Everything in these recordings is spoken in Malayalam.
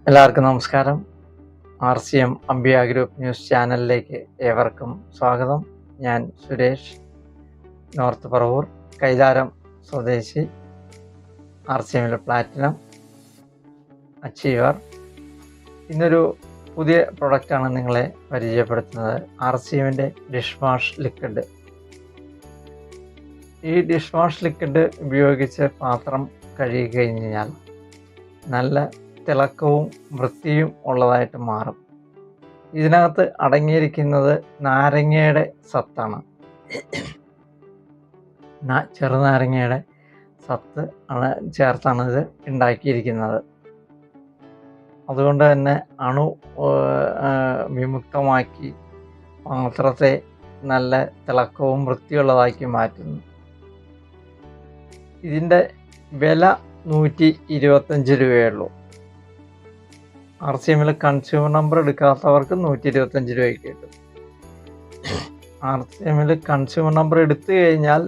എല്ലാവർക്കും നമസ്കാരം. RCM അംബിയ ഗ്രൂപ്പ് ന്യൂസ് ചാനലിലേക്ക് ഏവർക്കും സ്വാഗതം. ഞാൻ സുരേഷ്, നോർത്ത് പറവൂർ കൈതാരം സ്വദേശി, RCMലെ പ്ലാറ്റിനം അച്ചീവർ. ഇന്നൊരു പുതിയ പ്രൊഡക്റ്റാണ് നിങ്ങളെ പരിചയപ്പെടുത്തുന്നത്. RCMൻ്റെ ഡിഷ് വാഷ് ലിക്വിഡ്. ഈ ഡിഷ് വാഷ് ലിക്വിഡ് ഉപയോഗിച്ച് പാത്രം കഴുകി കഴിഞ്ഞാൽ നല്ല തിളക്കവും വൃത്തിയും ഉള്ളതായിട്ട് മാറും. ഇതിനകത്ത് അടങ്ങിയിരിക്കുന്നത് നാരങ്ങയുടെ സത്താണ്. ചെറുനാരങ്ങയുടെ സത്ത് ചേർത്താണ് ഇത് ഉണ്ടാക്കിയിരിക്കുന്നത്. അതുകൊണ്ട് തന്നെ വിമുക്തമാക്കി പാത്രത്തെ നല്ല തിളക്കവും വൃത്തിയുള്ളതാക്കി മാറ്റുന്നു. ഇതിൻ്റെ വില 125 രൂപയുള്ളൂ. RCMൽ കൺസ്യൂമർ നമ്പർ എടുക്കാത്തവർക്ക് 125 രൂപയ്ക്ക് കിട്ടും. RCMൽ കൺസ്യൂമർ നമ്പർ എടുത്തു കഴിഞ്ഞാൽ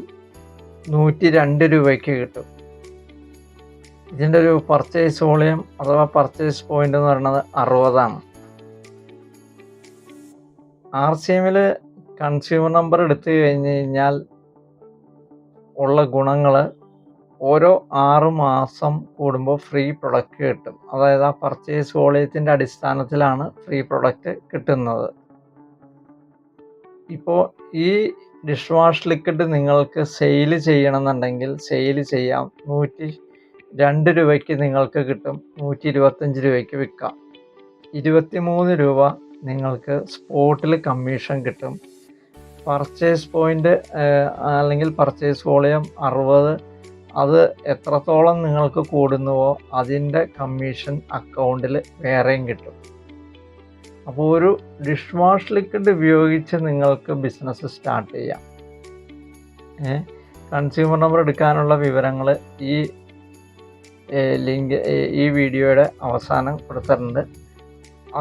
102 രൂപയ്ക്ക് കിട്ടും. ഇതിൻ്റെ ഒരു പർച്ചേസ് വോളിയം അഥവാ പർച്ചേസ് പോയിന്റ് എന്ന് പറയുന്നത് 60ആണ്. RCMൽ കൺസ്യൂമർ നമ്പർ എടുത്തു കഴിഞ്ഞാൽ ഉള്ള ഗുണങ്ങൾ, ഓരോ 6 മാസം കൂടുമ്പോൾ ഫ്രീ പ്രൊഡക്റ്റ് കിട്ടും. അതായത് ആ പർച്ചേസ് വോളിയത്തിൻ്റെ അടിസ്ഥാനത്തിലാണ് ഫ്രീ പ്രൊഡക്റ്റ് കിട്ടുന്നത്. ഇപ്പോൾ ഈ ഡിഷ് വാഷ് ലിക്വിഡ് നിങ്ങൾക്ക് സെയിൽ ചെയ്യണമെന്നുണ്ടെങ്കിൽ സെയിൽ ചെയ്യാം. 102 രൂപയ്ക്ക് നിങ്ങൾക്ക് കിട്ടും. 125 രൂപയ്ക്ക് വിൽക്കാം. 23 രൂപ നിങ്ങൾക്ക് സ്പോട്ടിൽ കമ്മീഷൻ കിട്ടും. പർച്ചേസ് പോയിന്റ് അല്ലെങ്കിൽ പർച്ചേസ് വോളിയം 60. അത് എത്രത്തോളം നിങ്ങൾക്ക് കൂടുന്നുവോ അതിൻ്റെ കമ്മീഷൻ അക്കൗണ്ടിൽ വേറെയും കിട്ടും. അപ്പോൾ ഒരു ഡിഷ് വാഷ് ലിക്വിഡ് ഉപയോഗിച്ച് നിങ്ങൾക്ക് ബിസിനസ് സ്റ്റാർട്ട് ചെയ്യാം. കൺസ്യൂമർ നമ്പർ എടുക്കാനുള്ള വിവരങ്ങൾ ഈ ലിങ്ക് ഈ വീഡിയോയുടെ അവസാനം കൊടുത്തിട്ടുണ്ട്.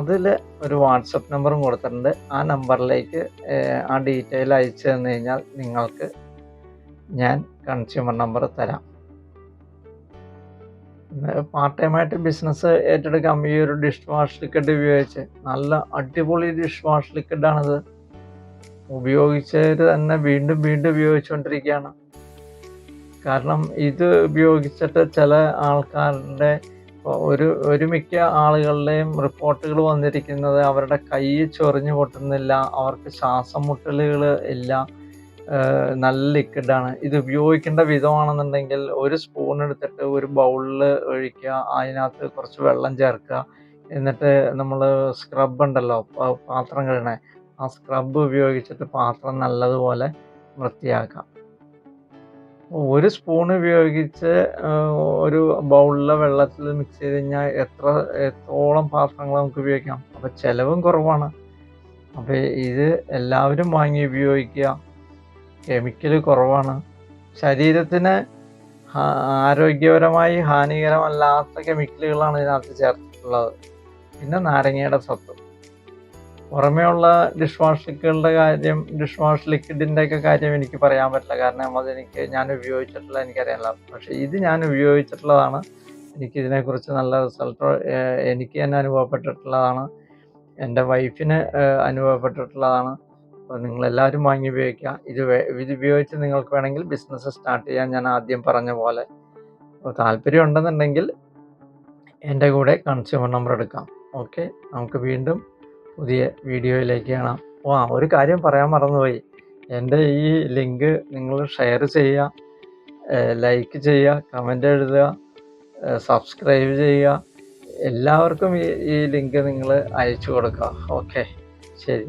അതിൽ ഒരു വാട്സപ്പ് നമ്പറും കൊടുത്തിട്ടുണ്ട്. ആ നമ്പറിലേക്ക് ആ ഡീറ്റെയിൽ അയച്ചു തന്നു കഴിഞ്ഞാൽ നിങ്ങൾക്ക് ഞാൻ കൺസ്യൂമർ നമ്പർ തരാം. പാർട്ട് ടൈമായിട്ട് ബിസിനസ് ഏറ്റെടുക്കാം. ഈ ഒരു ഡിഷ് വാഷ് ലിക്വിഡ് ഉപയോഗിച്ച് നല്ല അടിപൊളി ഡിഷ് വാഷ് ലിക്വിഡാണിത്. ഉപയോഗിച്ചവർ തന്നെ വീണ്ടും വീണ്ടും ഉപയോഗിച്ചുകൊണ്ടിരിക്കുകയാണ്. കാരണം ഇത് ഉപയോഗിച്ചിട്ട് ചില ആൾക്കാരുടെ ഒരു മിക്ക ആളുകളുടെയും റിപ്പോർട്ടുകൾ വന്നിരിക്കുന്നത് അവരുടെ കൈ ചൊറിഞ്ഞു പൊട്ടുന്നില്ല, അവർക്ക് ശ്വാസം മുട്ടലുകൾ ഇല്ല, നല്ല ലിക്വിഡാണ്. ഇത് ഉപയോഗിക്കേണ്ട വിധമാണെന്നുണ്ടെങ്കിൽ ഒരു സ്പൂൺ എടുത്തിട്ട് ഒരു ബൗളിൽ ഒഴിക്കുക, അതിനകത്ത് കുറച്ച് വെള്ളം ചേർക്കുക, എന്നിട്ട് നമ്മൾ സ്ക്രബ് ഉണ്ടല്ലോ പാത്രം കഴുകണേ, ആ സ്ക്രബ് ഉപയോഗിച്ചിട്ട് പാത്രം നല്ലതുപോലെ വൃത്തിയാക്കാം. ഒരു സ്പൂൺ ഉപയോഗിച്ച് ഒരു ബൗളിലെ വെള്ളത്തിൽ മിക്സ് ചെയ്ത് കഴിഞ്ഞാൽ എത്രത്തോളം പാത്രങ്ങൾ നമുക്ക് ഉപയോഗിക്കാം. അപ്പോൾ ചിലവും കുറവാണ്. അപ്പോൾ ഇത് എല്ലാവരും വാങ്ങി ഉപയോഗിക്കുക. കെമിക്കൽ കുറവാണ്. ശരീരത്തിന് ആരോഗ്യപരമായി ഹാനികരമല്ലാത്ത കെമിക്കലുകളാണ് ഇതിനകത്ത് ചേർത്തിട്ടുള്ളത്. പിന്നെ നാരങ്ങയുടെ സത്ത്. പുറമേയുള്ള ഡിഷ് വാഷ് ലിക്വിഡിൻ്റെ കാര്യം, ഡിഷ് വാഷ് ലിക്വിഡിൻ്റെയൊക്കെ കാര്യം എനിക്ക് പറയാൻ പറ്റില്ല. കാരണം ഞാൻ ഉപയോഗിച്ചിട്ടുള്ള എനിക്കറിയാമല്ലോ. പക്ഷേ ഇത് ഞാൻ ഉപയോഗിച്ചിട്ടുള്ളതാണ്. എനിക്കിതിനെക്കുറിച്ച് നല്ല റിസൾട്ട് എനിക്ക് തന്നെ അനുഭവപ്പെട്ടിട്ടുള്ളതാണ്. എൻ്റെ വൈഫിന് അനുഭവപ്പെട്ടിട്ടുള്ളതാണ്. അപ്പോൾ നിങ്ങളെല്ലാവരും വാങ്ങി ഉപയോഗിക്കുക. ഇത് ഉപയോഗിച്ച് നിങ്ങൾക്ക് വേണമെങ്കിൽ ബിസിനസ് സ്റ്റാർട്ട് ചെയ്യാൻ ഞാൻ ആദ്യം പറഞ്ഞ പോലെ. അപ്പോൾ താല്പര്യം ഉണ്ടെന്നുണ്ടെങ്കിൽ എൻ്റെ കൂടെ കൺസ്യൂമർ നമ്പർ എടുക്കാം. ഓക്കെ, നമുക്ക് വീണ്ടും പുതിയ വീഡിയോയിലേക്ക് കാണാം. ഒരു കാര്യം പറയാൻ മറന്നുപോയി. എൻ്റെ ഈ ലിങ്ക് നിങ്ങൾ ഷെയർ ചെയ്യുക, ലൈക്ക് ചെയ്യുക, കമൻ്റ് എഴുതുക, സബ്സ്ക്രൈബ് ചെയ്യുക. എല്ലാവർക്കും ഈ ലിങ്ക് നിങ്ങൾ അയച്ചു കൊടുക്കുക. ഓക്കെ, ശരി.